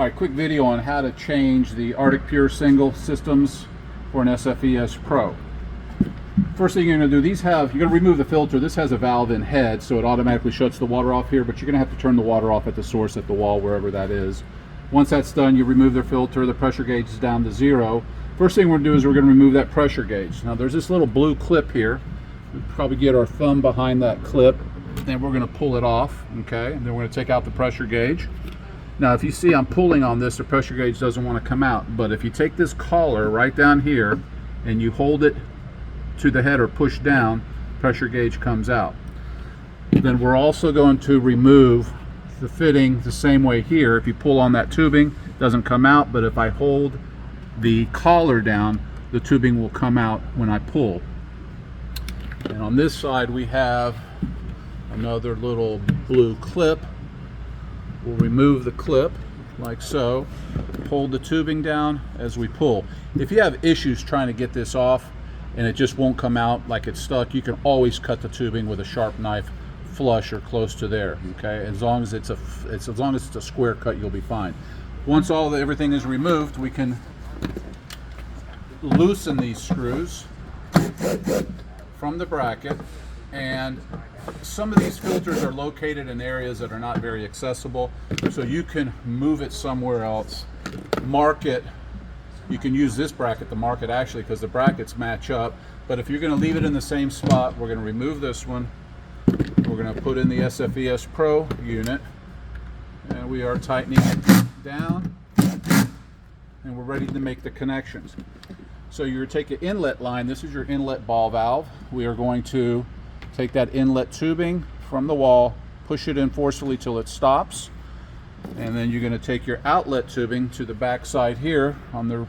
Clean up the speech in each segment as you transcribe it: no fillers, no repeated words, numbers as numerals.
All right, quick video on how to change the ArticPure single systems for an SFES Pro. First thing you're going to do, you're going to remove the filter. This has a valve in head, so it automatically shuts the water off here, but you're going to have to turn the water off at the source at the wall, wherever that is. Once that's done, you remove the filter. The pressure gauge is down to 0. First thing we're going to do is we're going to remove that pressure gauge. Now there's this little blue clip here. We'll probably get our thumb behind that clip, and we're going to pull it off, okay? And then we're going to take out the pressure gauge. Now if you see I'm pulling on this, the pressure gauge doesn't want to come out, but if you take this collar right down here and you hold it to the head or push down, pressure gauge comes out. Then we're also going to remove the fitting the same way here. If you pull on that tubing, it doesn't come out, but if I hold the collar down, the tubing will come out when I pull. And on this side we have another little blue clip. We'll remove the clip like so, hold the tubing down as we pull. If you have issues trying to get this off and it just won't come out, like it's stuck, you can always cut the tubing with a sharp knife flush or close to there, okay? As long as it's a square cut, you'll be fine. Once everything is removed, we can loosen these screws from the bracket, and some of these filters are located in areas that are not very accessible, so you can move it somewhere else, mark it. You can use this bracket to mark it actually, because the brackets match up, but if you're going to leave it in the same spot, we're going to remove this one. We're going to put in the SFES Pro unit, and we are tightening it down, and we're ready to make the connections. So you take an inlet line. This is your inlet ball valve. We are going to take that inlet tubing from the wall, push it in forcefully till it stops, and then you're going to take your outlet tubing to the back side here on the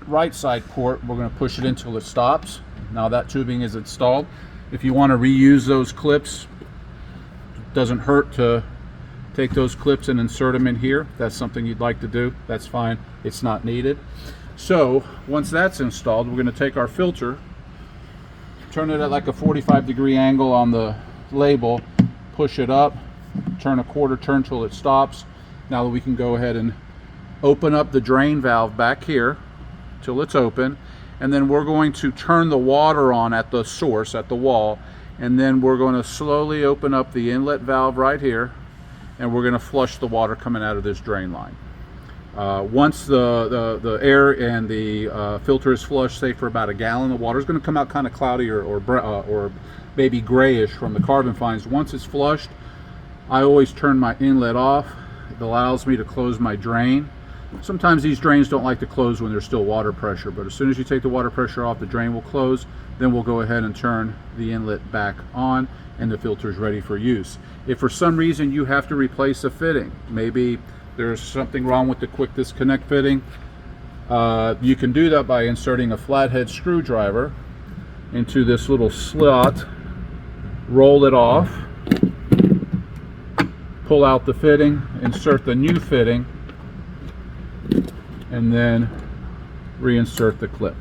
right side port. We're going to push it in till it stops. Now that tubing is installed. If you want to reuse those clips, it doesn't hurt to take those clips and insert them in here. If that's something you'd like to do, that's fine. It's not needed. So once that's installed, we're going to take our filter, turn it at like a 45-degree angle on the label, push it up, turn a quarter turn till it stops. Now we can go ahead and open up the drain valve back here till it's open, and then we're going to turn the water on at the source, at the wall, and then we're going to slowly open up the inlet valve right here, and we're going to flush the water coming out of this drain line. Once the air and the filter is flushed, say for about a gallon, the water is going to come out kind of cloudy or maybe grayish from the carbon fines. Once it's flushed, I always turn my inlet off. It allows me to close my drain. Sometimes these drains don't like to close when there's still water pressure, but as soon as you take the water pressure off, the drain will close. Then we'll go ahead and turn the inlet back on, and the filter is ready for use. If for some reason you have to replace a fitting, maybe there's something wrong with the quick disconnect fitting, you can do that by inserting a flathead screwdriver into this little slot, roll it off, pull out the fitting, insert the new fitting, and then reinsert the clip.